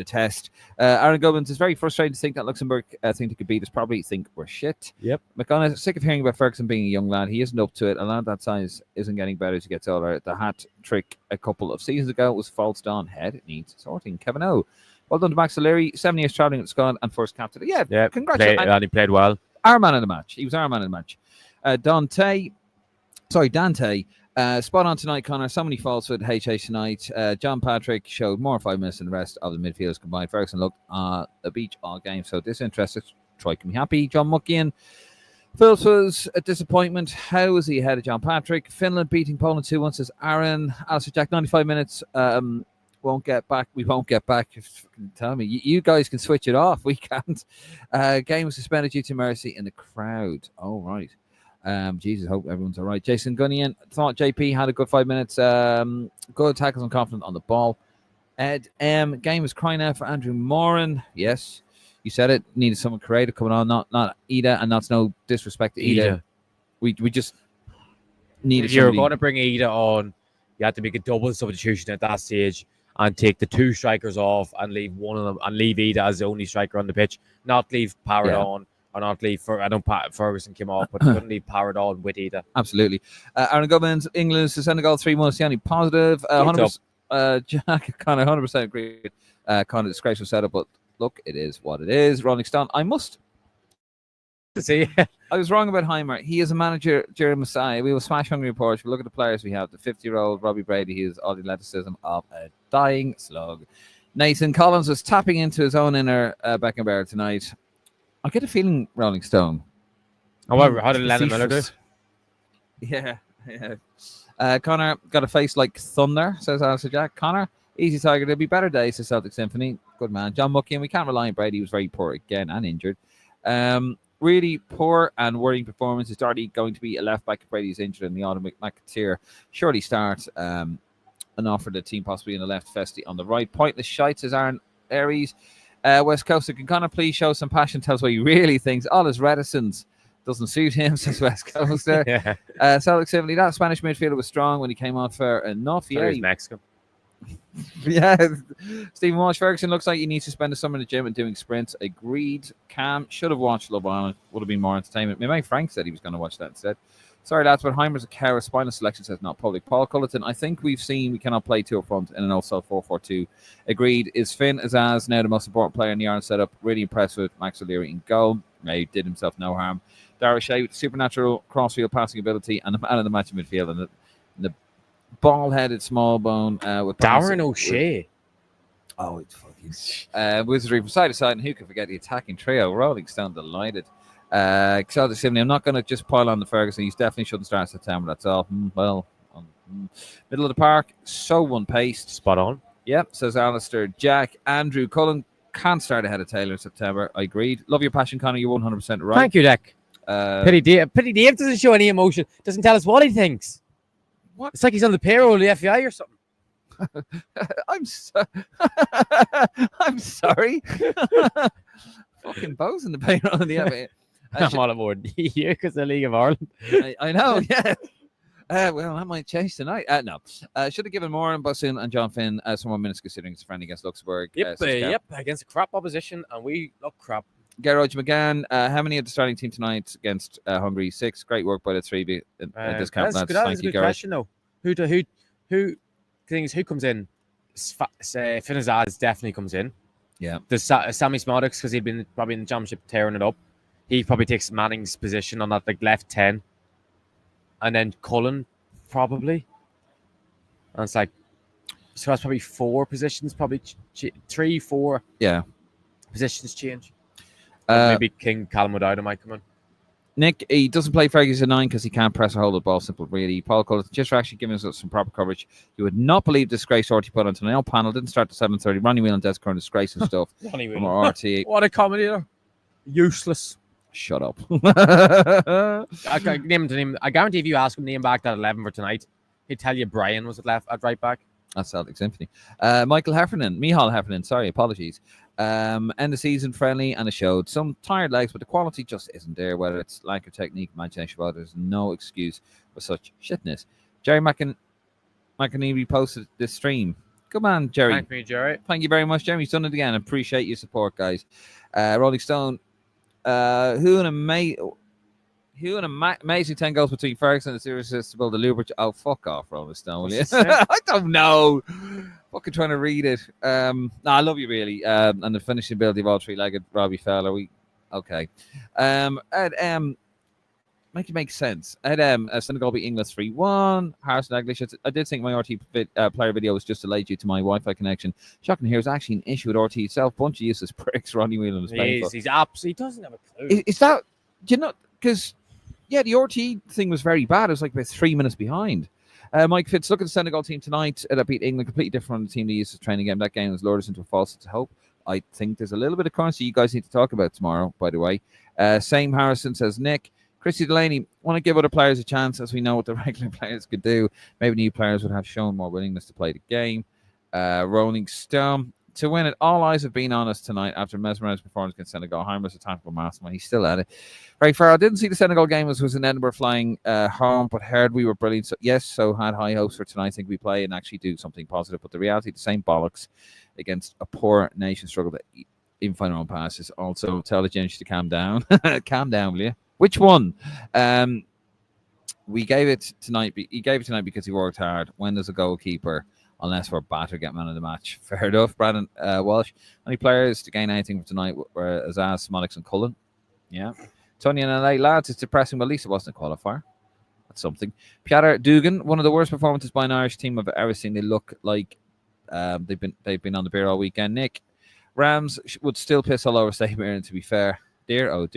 test. Aaron Gubbins is very frustrated to think that Luxembourg think they could beat us. Probably think we're shit. Yep. McDonough, sick of hearing about Ferguson being a young lad. He isn't up to it. A lad that size isn't getting better as he gets older. The hat trick a couple of seasons ago was false dawn. Head it needs sorting. Kevin O. Well done to Max O'Leary. 7 years travelling at Scotland and first captain. Yeah, congratulations. And he played well. Our man in the match. He was our man in the match. Dante. Spot on tonight, Connor. So many faults with HH tonight. John Patrick showed more 5 minutes than the rest of the midfielders combined. Ferguson looked on the beach all game, so disinterested. Troy can be happy. John Muckian. Phillips was a disappointment. How is he ahead of John Patrick? Finland beating Poland 2-1, says Aaron. Alistair Jack, 95 minutes. Won't get back. We won't get back. Tell me. You guys can switch it off. We can't. Game was suspended due to mercy in the crowd. Oh, right. Jesus, hope everyone's all right. Jason Gunnian thought JP had a good 5 minutes. Good tackles and confident on the ball. Ed M. Game was crying out for Andrew Moran. Yes, you said it. Needed someone creative coming on, not Ida, and that's no disrespect to Ida. We just needed. If you're going to bring Ida on, you have to make a double substitution at that stage and take the 2 strikers off and leave one of them and leave Ida as the only striker on the pitch. Not leave Parrott on. Or not leave I know Ferguson came off, but couldn't leave Parrott on with either. Absolutely. Aaron Gubbins, England to Senegal 3-1 is the only positive. 100%, Jack, Connor, 100% agree. Connor, disgraceful setup, but look, it is what it is. Rolling Stone, I must see. I was wrong about Heimer. He is a manager during Messiah. We will smash Hungry reports. We look at the players we have. The 50-year-old Robbie Brady, he is all the athleticism of a dying slug. Nathan Collins was tapping into his own inner Beckenbauer tonight. I get a feeling, Rolling Stone. However, how did Lennon Miller do? Yeah. Connor got a face like thunder, says Alistair Jack. Connor, easy tiger. There'll be better days, says Celtic Symphony. Good man. John Muckian, we can't rely on Brady. He was very poor again and injured. Really poor and worrying performance. Is Darty going to be a left back if Brady's injured and the autumn McAteer surely start and offer the team possibly in the left, Festy on the right. Pointless shite, says Aaron Aries. West Coaster, can Connor please show some passion? Tell us what he really thinks. All his reticence doesn't suit him, says West Coaster. Celtic 70, that Spanish midfielder was strong when he came on fair enough. Yeah, he's Mexican. Yeah. Stephen Walsh, Ferguson looks like he needs to spend the summer in the gym and doing sprints. Agreed. Cam should have watched Love Island. Would have been more entertainment. Maybe Frank said he was going to watch that instead. Sorry, lads, but Heimer's a cow. Spinal selection says not public. Paul Culleton, I think we've seen we cannot play 2 up front in an also 4-4-2. Agreed. Is Finn Azaz now the most important player in the Ireland setup? Really impressed with Max O'Leary in goal. He did himself no harm. Dara Shea with supernatural crossfield passing ability and the man of the match in midfield. And the ball-headed small bone with Darren O'Shea. Oh, it's fucking wizardry from side to side, and who can forget the attacking trio? Rolling Stone delighted. Celtic Symphony, I'm not going to just pile on the Ferguson. He definitely shouldn't start in September. That's all. Middle of the park, so one-paced. Spot on. Yep, says Alistair. Jack, Andrew Cullen can't start ahead of Taylor in September. I agreed. Love your passion, Connor. You're 100% right. Thank you, Jack. Pity Dave doesn't show any emotion. Doesn't tell us what he thinks. What? It's like he's on the payroll of the FBI or something. I'm sorry. Fucking Bo's in the payroll of the FBI. I'm all aboard you because the League of Ireland. I know, yeah. Well, that might change tonight. No. Should have given Moran, Bussin, and John Finn some more minutes considering it's a friend against Luxembourg. Yep, against a crap opposition, and we look crap. Garage McGann, how many of the starting team tonight against Hungary? 6. Great work by the 3 discount lads. That's a good question, though. who things who comes in? Finazaz definitely comes in. Yeah. There's Sammy Smodix because he'd been probably in the championship tearing it up. He probably takes Manning's position on that like left 10, and then Cullen probably. And it's like, so that's probably 4 positions, probably 3, 4. Yeah. Positions change. Maybe King Callum O'Dowd might come in. Nick, he doesn't play Fergus at 9 because he can't press or hold the ball. Simple, really. Paul Cullen, just for actually giving us some proper coverage. You would not believe the disgrace RT put on tonight. Panel didn't start at 7:30. Ronnie Whelan, Des Curran, disgrace and stuff. Ronnie From Whelan. our RT. What a commentator. Useless. Shut up. I guarantee if you ask him name back that 11 for tonight, he'd tell you Brian was at right back. That's Celtic Symphony. Michael Mihal Heffernan, sorry, apologies. End the season friendly, and it showed some tired legs, but the quality just isn't there. Whether it's lack of technique, imagination, well, there's no excuse for such shitness. Jerry McInerney posted this stream. Good man, Jerry. Thank you, Jerry. Thank you very much, Jeremy. You've done it again. Appreciate your support, guys. Rolling Stone. Who an amazing 10 goals between Ferguson and it's irresistible. The Lubert. Oh, fuck off, Rolling Stone, will you? I don't know. Fucking trying to read it. No, I love you, really. And the finishing ability of all three-legged Robbie Fowler. Okay. Make it make sense. Senegal beat England 3-1. Harrison English. I did think my RT player video was just delayed due to my Wi-Fi connection. Shocking here is actually an issue with RT itself. Bunch of useless pricks. Ronnie Whelan is painful. He's absolutely doesn't have a clue. Is that, do you know, because, yeah, the RT thing was very bad. It was like about 3 minutes behind. Mike Fitz, look at the Senegal team tonight that beat England, completely different from the team they used to training game. That game has lured us into a false sense of hope. I think there's a little bit of currency you guys need to talk about tomorrow, by the way. Same Harrison says, Nick, Christy Delaney, want to give other players a chance as we know what the regular players could do. Maybe new players would have shown more willingness to play the game. Rolling Stone, to win it, all eyes have been on us tonight after mesmerizing performance against Senegal. Heimer's a tactical mastermind. He's still at it. Right, Farrell, didn't see the Senegal game as was in Edinburgh flying home, but heard we were brilliant. So, yes, so had high hopes for tonight. I think we play and actually do something positive. But the reality, the same bollocks against a poor nation struggle to even find our own passes. Also, tell the Gents to calm down. Calm down, will you? Which one? We gave it tonight. He gave it tonight because he worked hard. When there's a goalkeeper, unless we're battered, get man of the match. Fair enough. Brandon Walsh. Any players to gain anything from tonight were Azaz, Smolix, and Cullen. Yeah. Tony and LA lads, it's depressing, but at least it wasn't a qualifier. That's something. Piotr Dugan, one of the worst performances by an Irish team I've ever seen. They look like they've been on the beer all weekend. Nick, Rams would still piss all over Steve Mirren, to be fair. Dear,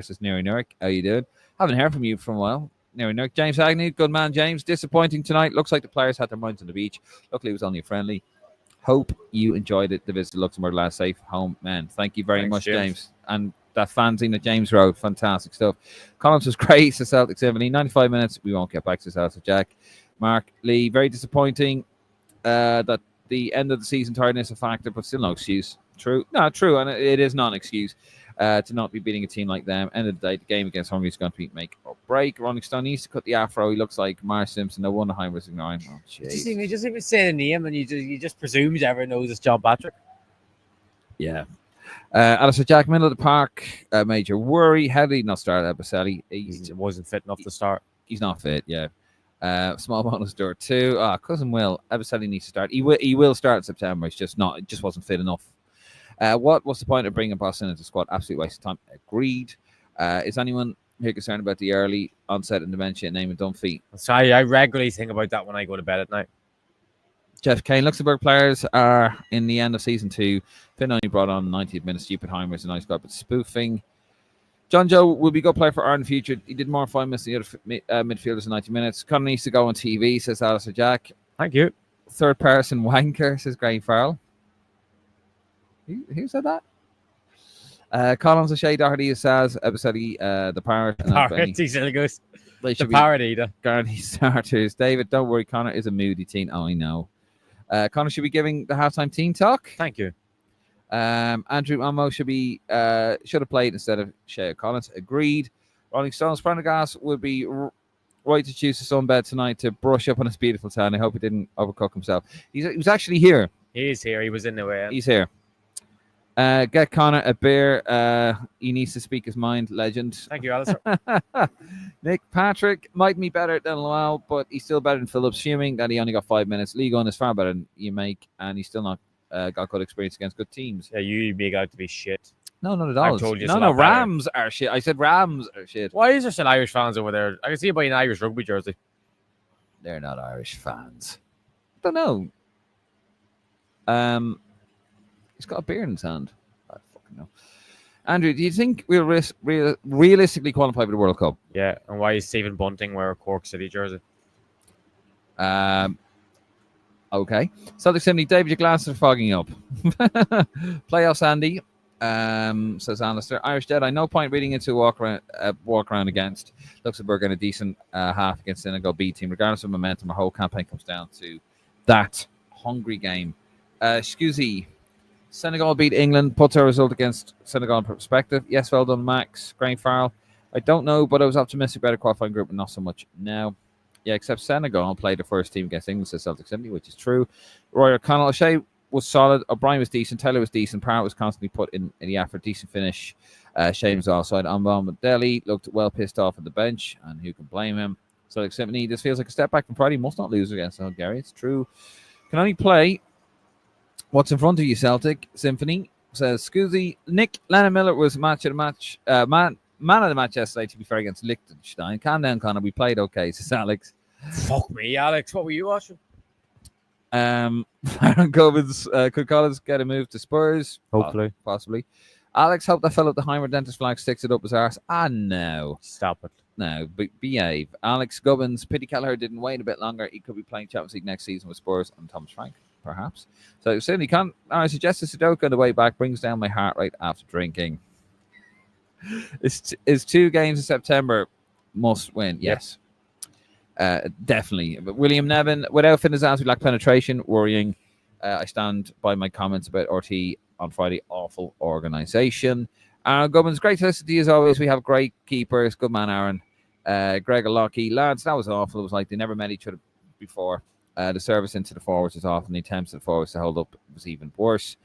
says Neri Nurick. How you doing? Haven't heard from you for a while. Neri Nurick. James Agnew, good man, James. Disappointing tonight. Looks like the players had their minds on the beach. Luckily, it was only friendly. Hope you enjoyed it. The visit to Luxembourg last safe home, man. Thank you very much, James. And that fanzine that James wrote, fantastic stuff. Collins was great to Celtic 70. 95 minutes. We won't get back to Celtic, Jack. Mark Lee, very disappointing that the end of the season tiredness a factor, but still no excuse. True. No, true. And it is not an excuse. To not be beating a team like them. End of the day, the game against Hungary is going to be make or break. Rolling Stone needs to cut the afro. He looks like Mark Simpson. No wonder Heimer's ignoring. Oh, jeez. You just even say the name and you just presume everyone knows it's John Patrick. Yeah. Alistair Jack, middle of the park, major worry. How did he not start Ebiselli? He wasn't fit enough to start. He's not fit, yeah. Small bonus door 2. Cousin Will. Ebiselli needs to start. He will start in September. It's just not. It just wasn't fit enough. What was the point of bringing Boston into the squad? Absolute waste of time. Agreed. Is anyone here concerned about the early onset and dementia in Eamon Dunphy? Sorry, I regularly think about that when I go to bed at night. Jeff Kane, Luxembourg players are in the end of season 2. Finn only brought on 90th minute. Stupid Heimer's a nice guy, but spoofing. John Joe will be a good player for Ireland future. He did more 5 minutes than the other midfielders in 90 minutes. Connor needs to go on TV, says Alistair Jack. Thank you. Third person wanker, says Graham Farrell. Who said that? Collins O'Shea Doherty says Ebiselli, the parrot. He still goes. The parrot eater. Guarantee starters. David, don't worry. Connor is a moody teen. Oh, I know. Connor should be giving the halftime team talk. Thank you. Andrew Amo should have played instead of Shea Collins. Agreed. Rolling Stones. Prendergast would be right to choose the sunbed tonight to brush up on his beautiful tan. I hope he didn't overcook himself. He was actually here. He is here. He was in the way. He's here. Get Connor a beer. He needs to speak his mind. Legend. Thank you, Alistair. Nick Patrick might be better than Lowell, but he's still better than Phillips, assuming that he only got 5 minutes. League on is far better than you make, and he's still not got good experience against good teams. Yeah, you make out to be shit. No, not at all. I've told you no, it's a lot better. Rams are shit. I said Rams are shit. Why is there still Irish fans over there? I can see it by an Irish rugby jersey. They're not Irish fans. Don't know. He's got a beer in his hand. I fucking know. Andrew, do you think we'll realistically qualify for the World Cup? Yeah, and why is Stephen Bunting wear a Cork City jersey? Okay. Celtic 70, David, your glasses are fogging up. Playoffs, Andy, says Alistair. Irish Jedi, no point reading into walk around against Luxembourg and a decent half against Senegal B team. Regardless of momentum, our whole campaign comes down to that hungry game. Scusi, Senegal beat England, puts our result against Senegal in perspective. Yes, well done, Max. Graham Farrell. I don't know, but I was optimistic about a qualifying group, but not so much now. Yeah, except Senegal played the first team against England, says Celtic 70, which is true. Roy O'Connell, O'Shea was solid. O'Brien was decent. Taylor was decent. Parrott was constantly put in the effort. Decent finish. Shane was offside. Delhi looked well pissed off at the bench, and who can blame him? Celtic 70, this feels like a step back from Friday. Must not lose against Hungary. It's true. Can only play what's in front of you, Celtic. Symphony says, Scusi, Nick Lennon Miller was man of the match yesterday, to be fair, against Liechtenstein. Calm down, Connor. We played okay, says Alex. Fuck me, Alex. What were you watching? Aaron Govins, could Collins get a move to Spurs? Hopefully. Possibly. Alex, hope that fellow at the Heimer dentist flag sticks it up his arse. No. Stop it. No, behave. Alex Gubbins, pity Kelleher didn't wait a bit longer. He could be playing Champions League next season with Spurs and Thomas Frank, perhaps. So certainly can't. I suggested Sudoku on the way back brings down my heart rate after drinking. Is 2 games in September must win? Yes. Definitely. But William Nevin, without fitness as we lack penetration, worrying. I stand by my comments about RT on Friday. Awful organisation. Aaron Gubbins, great to listen to you as always. We have great keepers. Good man, Aaron. Greg Lockey, lads, that was awful. It was like they never met each other before. The service into the forwards was off, and the attempts at the forwards to hold up was even worse.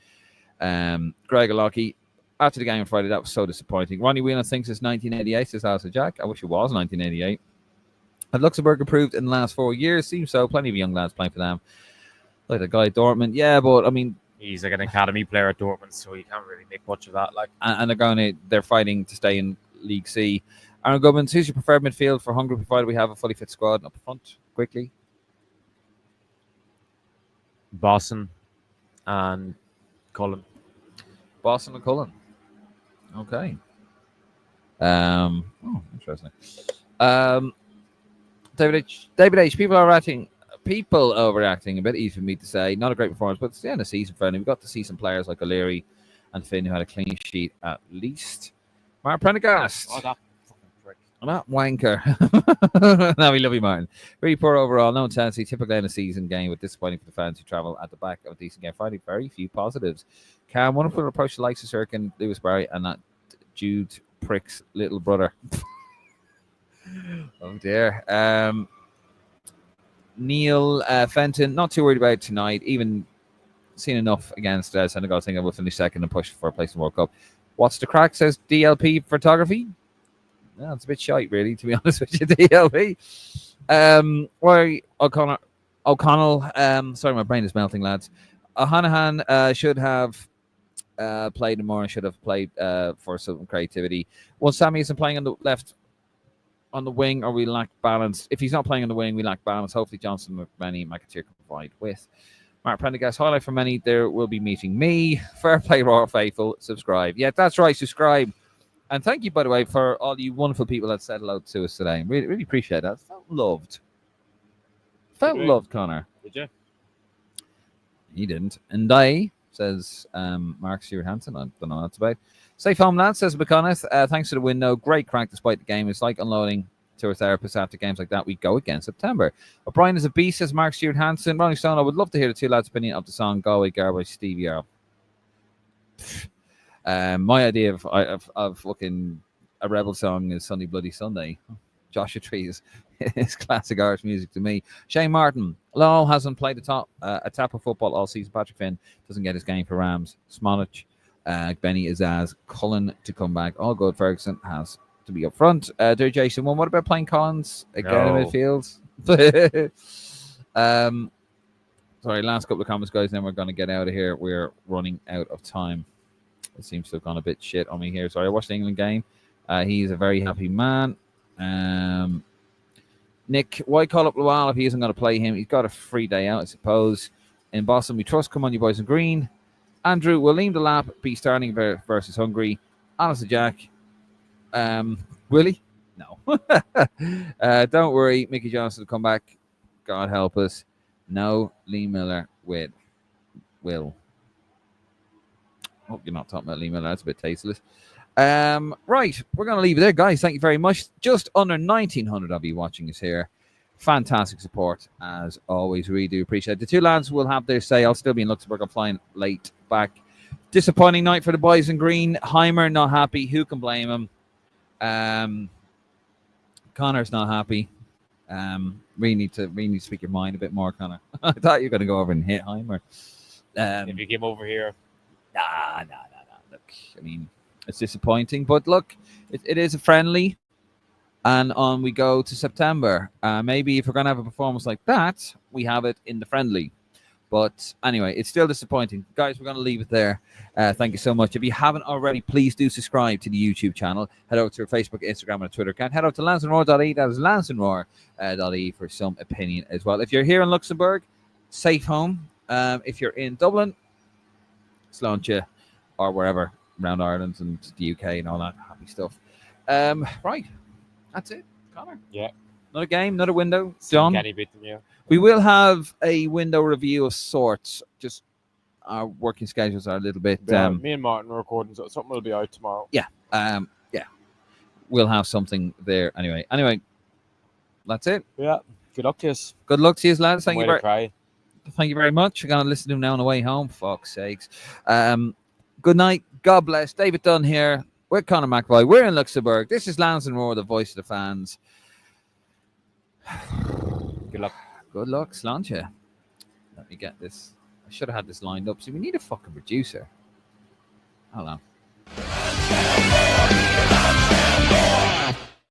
Greg Lockey, after the game on Friday, that was so disappointing. Ronnie Whelan thinks it's 1988, says Alistair Jack. I wish it was 1988. Had Luxembourg improved in the last 4 years? Seems so. Plenty of young lads playing for them. Like the guy Dortmund. Yeah, but I mean, he's like an academy player at Dortmund, so you can't really make much of that. Like, and they're fighting to stay in League C. Aaron Gubbins, who's your preferred midfield for Hungary, provided we have a fully fit squad up front? Quickly. Boston and Cullen. Boston and Cullen. Okay. Interesting. David H. People overreacting. A bit easy for me to say. Not a great performance, but it's the end of the season friendly. We got to see some players like O'Leary and Finn who had a clean sheet at least. Mark Prendergast. Oh, that fucking prick. That wanker. No, we love you, Martin. Really poor overall. No intensity. Typical end of season game, with disappointing for the fans who travel at the back of a decent game Friday. Very few positives. Cam, wonderful approach to likes of Sirkin, Lewis Barry, and that Jude Prick's little brother. Oh dear. Neil Fenton, not too worried about tonight. Even seen enough against Senegal. I think I will finish second and push for a place in the World Cup. What's the crack? Says DLP Photography. No, it's a bit shite, really, to be honest with you, DLP. Roy O'Connell. Sorry, my brain is melting, lads. O'Hanahan should have played more and should have played for some creativity. Well, Sammy isn't playing on the left. On the wing, or we lack balance. If he's not playing on the wing, we lack balance. Hopefully, Johnson, McManny, McAteer can provide with. Mark Prendergast, highlight for many. There will be meeting me. Fair play, Roar Faithful. Subscribe. Yeah, that's right. Subscribe. And thank you, by the way, for all you wonderful people that said hello to us today. Really, really appreciate that. Felt loved. Felt loved, Connor. Did you? He didn't. And I, says Mark Stewart Hansen. I don't know what that's about. Safe home, lads, says McConneth. Thanks to the window. Great crack despite the game. It's like unloading to our therapists after games like that. We go again September. O'Brien is a beast, says Mark Stewart Hansen. Rolling Stone, I would love to hear the two lads' opinion of the song Galway Gar by Stevie Earle. My idea of fucking a rebel song is Sunday Bloody Sunday. Joshua Trees is classic Irish music to me. Shane Martin. Law hasn't played a tap of football all season. Patrick Finn doesn't get his game for Rams. Smollett. Benny Azaz, Cullen to come back. All good. Ferguson has to be up front. Dear Jason, what about playing Collins again in midfield? Sorry, last couple of comments, guys. Then we're going to get out of here. We're running out of time. It seems to have gone a bit shit on me here. Sorry, I watched the England game. He's a very happy man. Nick, why call up Lual if he isn't going to play him? He's got a free day out, I suppose. In Boston, we trust. Come on, you boys in green. Andrew, will Liam Delap be starting versus Hungary? Alistair Jack. Will he? No. Don't worry. Mickey Johnson will come back. God help us. No, Lee Miller with Will. Hope you're not talking about Lee Miller. That's a bit tasteless. Right, we're going to leave it there, guys. Thank you very much. Just under 1,900 of you watching us here. Fantastic support, as always. Really do appreciate it. The two lads will have their say. I'll still be in Luxembourg. I'm flying late back. Disappointing night for the boys in green. Heimer not happy. Who can blame him? Connor's not happy. We need to speak your mind a bit more, Connor. I thought you were going to go over and hit Heimer. If you came over here. Nah. Look, I mean, it's disappointing, but look, it is a friendly, and on we go to September. Maybe if we're going to have a performance like that, we have it in the friendly. But anyway, it's still disappointing. Guys, we're going to leave it there. Thank you so much. If you haven't already, please do subscribe to the YouTube channel. Head over to our Facebook, Instagram, and Twitter account. Head over to lansdowneroar.e. That is lansdowneroar.e for some opinion as well. If you're here in Luxembourg, safe home. If you're in Dublin, Sláinte, or wherever around Ireland and the UK and all that happy stuff. Right. That's it, Connor. Yeah. Another game, another window. John. We will have a window review of sorts. Just our working schedules are a little bit. Me and Martin are recording, so something will be out tomorrow. Yeah. We'll have something there anyway. Anyway, that's it. Yeah. Good luck to us. Good luck to you, lads. Thank you very much. You're going to listen to him now on the way home. Fuck's sakes. Good night. God bless. David Dunn here with Conor McAvoy. We're in Luxembourg. This is Lansdowne ROAR, the voice of the fans. Good luck. Good luck, Sláinte. Let me get this. I should have had this lined up. See, we need a fucking producer. Hold on.